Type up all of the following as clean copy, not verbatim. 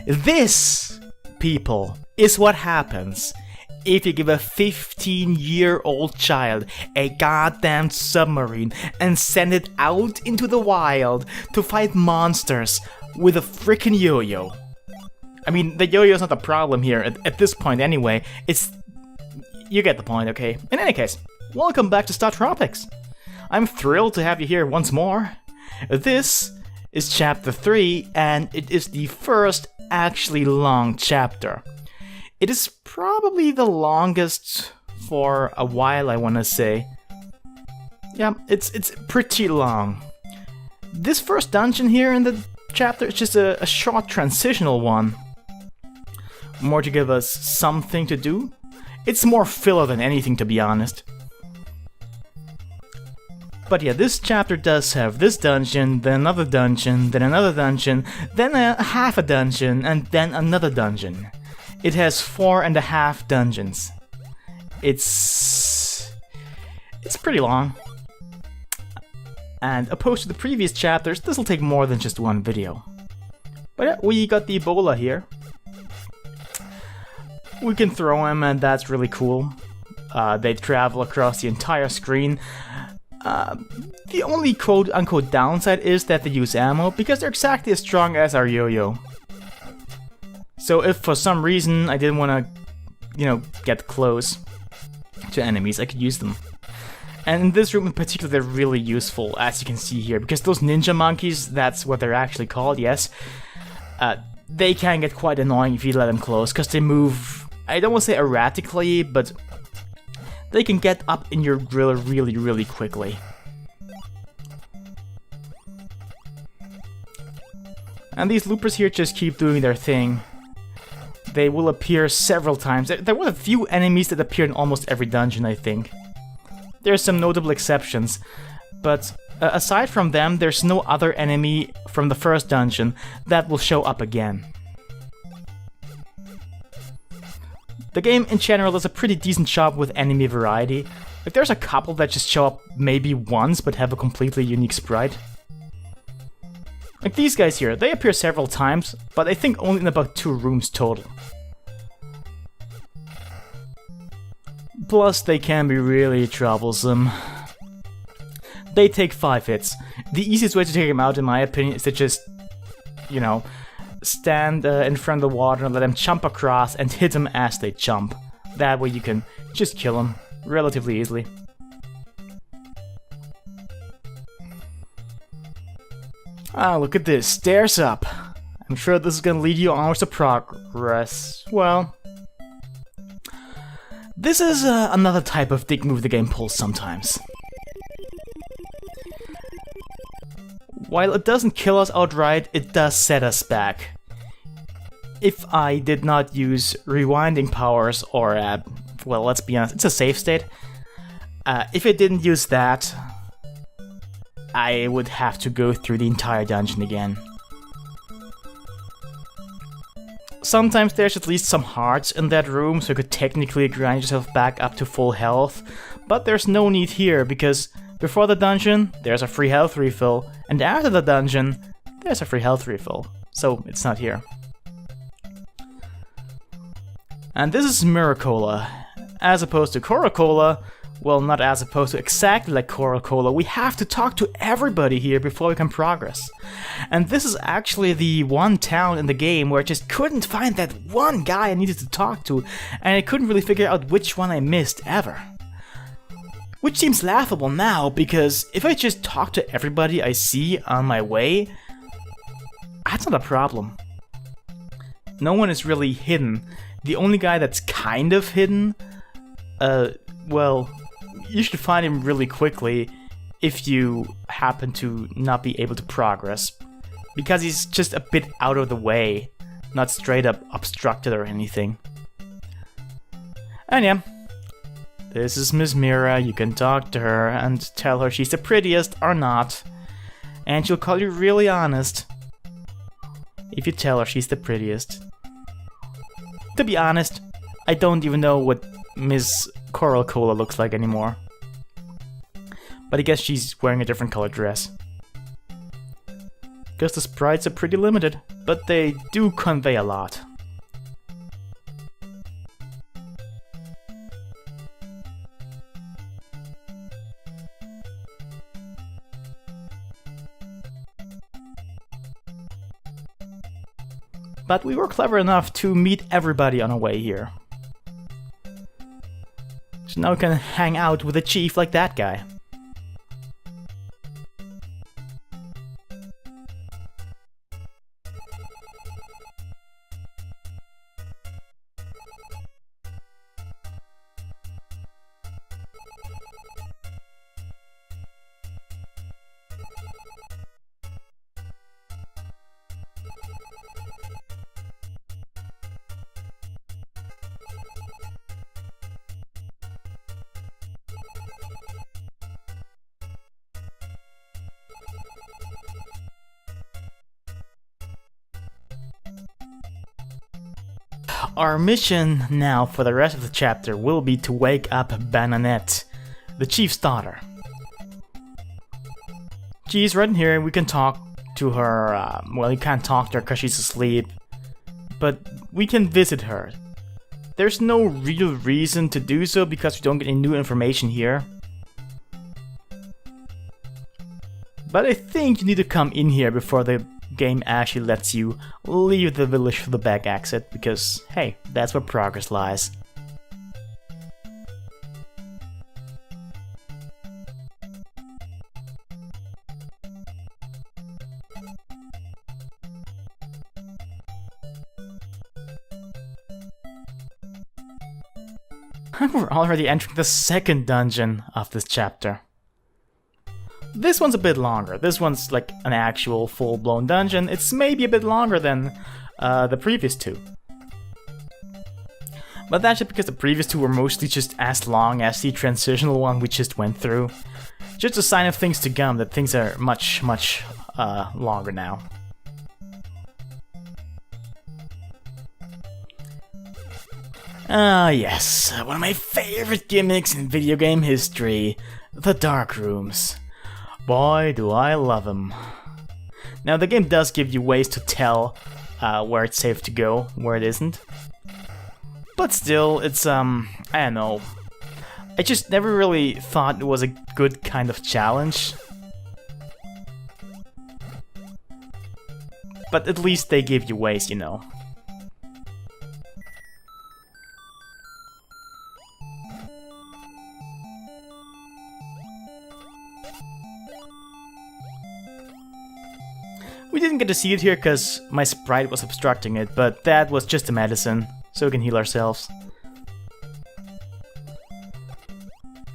This, people, is what happens if you give a 15-year-old child a goddamn submarine and send it out into the wild to fight monsters with a frickin' yo-yo. I mean, the yo-yo's not the problem here at this point anyway. It's... you get the point, okay? In any case, welcome back to Startropics. I'm thrilled to have you here once more. This is chapter 3, and it is the first actually long chapter. It is probably the longest for a while, I wanna say. Yeah, it's pretty long. This first dungeon here in the chapter is just a short transitional one. More to give us something to do. It's more filler than anything, to be honest. But yeah, this chapter does have this dungeon, then another dungeon, then another dungeon, then a half a dungeon, and then another dungeon. It has 4.5 dungeons. It's pretty long. And opposed to the previous chapters, this will take more than just one video. But yeah, we got the Ebola here. We can throw them, and that's really cool. They travel across the entire screen. The only quote-unquote downside is that they use ammo, because they're exactly as strong as our yo-yo. So if for some reason I didn't want to, get close to enemies, I could use them. And in this room in particular, they're really useful, as you can see here, because those ninja monkeys, that's what they're actually called, yes, they can get quite annoying if you let them close, because they move, I don't want to say erratically, but they can get up in your grill really, really quickly. And these loopers here just keep doing their thing. They will appear several times. There were a few enemies that appear in almost every dungeon, I think. There are some notable exceptions, but aside from them, there's no other enemy from the first dungeon that will show up again. The game in general does a pretty decent job with enemy variety. Like, there's a couple that just show up maybe once but have a completely unique sprite. Like these guys here, they appear several times, but I think only in about 2 rooms total. Plus, they can be really troublesome. They take 5 hits. The easiest way to take them out, in my opinion, is to just, stand in front of the water and let them jump across and hit them as they jump. That way you can just kill them relatively easily. Ah, look at this, stairs up. I'm sure this is gonna lead you onwards to progress. Well, this is another type of dig move the game pulls sometimes. While it doesn't kill us outright, it does set us back. If I did not use rewinding powers or, well, let's be honest, it's a save state. If I didn't use that, I would have to go through the entire dungeon again. Sometimes there's at least some hearts in that room, so you could technically grind yourself back up to full health, but there's no need here, because before the dungeon, there's a free health refill, and after the dungeon, there's a free health refill, so it's not here. And this is Miracola, as opposed to Coca-Cola. Well, not as opposed to exactly like Coca-Cola, we have to talk to everybody here before we can progress. And this is actually the one town in the game where I just couldn't find that one guy I needed to talk to, and I couldn't really figure out which one I missed ever. Which seems laughable now, because if I just talk to everybody I see on my way, that's not a problem. No one is really hidden. The only guy that's kind of hidden, well, you should find him really quickly if you happen to not be able to progress, because he's just a bit out of the way, not straight up obstructed or anything. And yeah, this is Miss Mira. You can talk to her and tell her she's the prettiest or not, and she'll call you really honest if you tell her she's the prettiest. To be honest, I don't even know what Miss Coca-Cola looks like anymore. But I guess she's wearing a different colored dress. because the sprites are pretty limited, but they do convey a lot. But we were clever enough to meet everybody on our way here. So now we can hang out with a chief like that guy. Our mission now for the rest of the chapter will be to wake up Bananette, the chief's daughter. She's right in here and we can talk to her, well, you can't talk to her because she's asleep, but we can visit her. There's no real reason to do so because we don't get any new information here. But I think you need to come in here before the game actually lets you leave the village for the back exit, because hey, that's where progress lies. We're already entering the second dungeon of this chapter. This one's a bit longer. This one's like an actual full-blown dungeon. It's maybe a bit longer than the previous two. But that's just because the previous two were mostly just as long as the transitional one we just went through. Just a sign of things to come, that things are much longer now. Ah, yes, one of my favorite gimmicks in video game history, the dark rooms. Boy, do I love them. Now, the game does give you ways to tell where it's safe to go, where it isn't. But still, it's, I don't know. I just never really thought it was a good kind of challenge. But at least they give you ways, you know. We didn't get to see it here because my sprite was obstructing it, but that was just a medicine, so we can heal ourselves.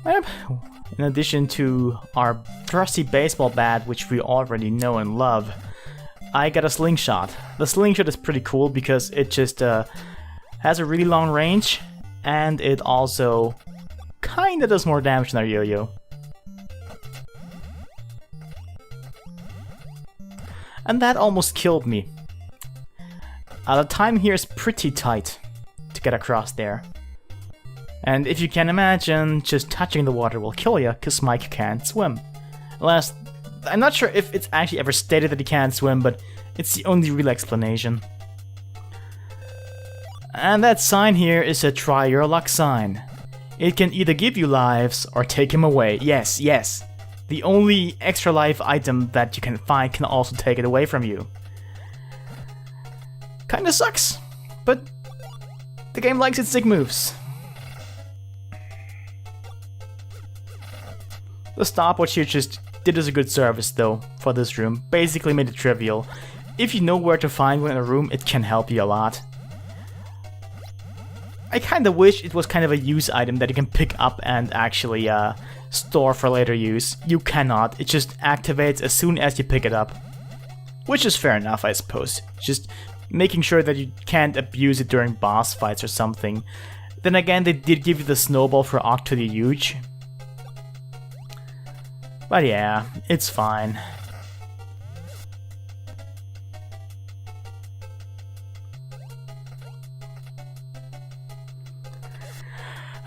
Yep. In addition to our trusty baseball bat, which we already know and love, I got a slingshot. The slingshot is pretty cool because it just has a really long range, and it also kinda does more damage than our yo-yo. And that almost killed me. The time here is pretty tight to get across there. And if you can imagine, just touching the water will kill you, because Mike can't swim. Alas, I'm not sure if it's actually ever stated that he can't swim, but it's the only real explanation. And that sign here is a try your luck sign. It can either give you lives or take him away. Yes, yes. The only extra life item that you can find can also take it away from you. Kinda sucks, but the game likes its sick moves. The stopwatch here just did us a good service though, for this room. Basically made it trivial. If you know where to find one in a room, it can help you a lot. I kinda wish it was kind of a use item that you can pick up and actually store for later use. You cannot, it just activates as soon as you pick it up. Which is fair enough, I suppose. Just making sure that you can't abuse it during boss fights or something. Then again, they did give you the snowball for Octo the Huge. But yeah, it's fine.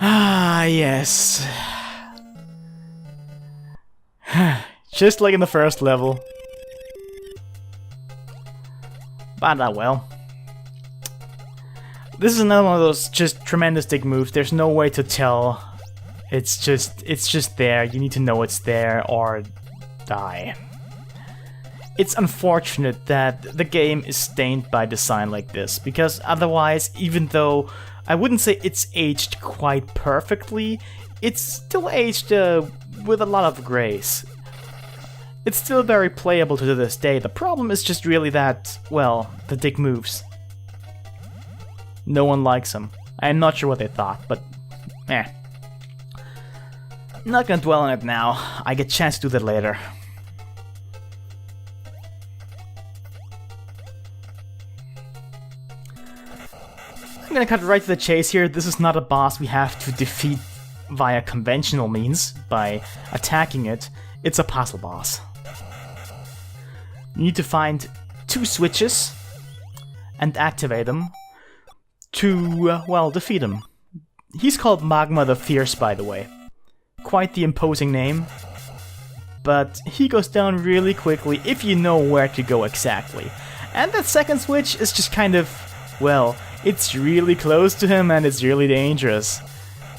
Ah, yes. Just like in the first level. But well. This is another one of those just tremendous dig moves. There's no way to tell. It's just there. You need to know it's there or die. It's unfortunate that the game is stained by design like this, because otherwise, even though I wouldn't say it's aged quite perfectly, it's still aged with a lot of grace. It's still very playable to this day. The problem is just really that, well, the dig moves. No one likes them. I'm not sure what they thought, but eh. Not gonna dwell on it now. I get a chance to do that later. I'm gonna cut right to the chase here. This is not a boss we have to defeat via conventional means, by attacking it. It's a puzzle boss. You need to find 2 switches and activate them to, well, defeat him. He's called Magma the Fierce, by the way. Quite the imposing name. But he goes down really quickly if you know where to go exactly. And that second switch is just kind of, well, it's really close to him and it's really dangerous.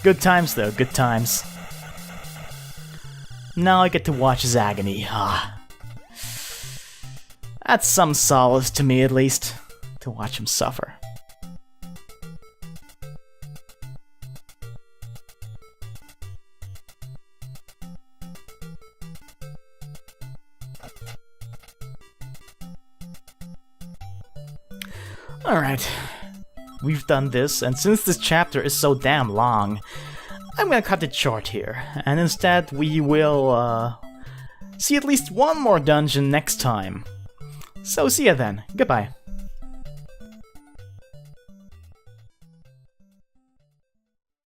Good times though, good times. Now I get to watch his agony. That's some solace to me, at least, to watch him suffer. Alright, we've done this, and since this chapter is so damn long, I'm gonna cut it short here, and instead we will see at least one more dungeon next time. So see ya then, goodbye.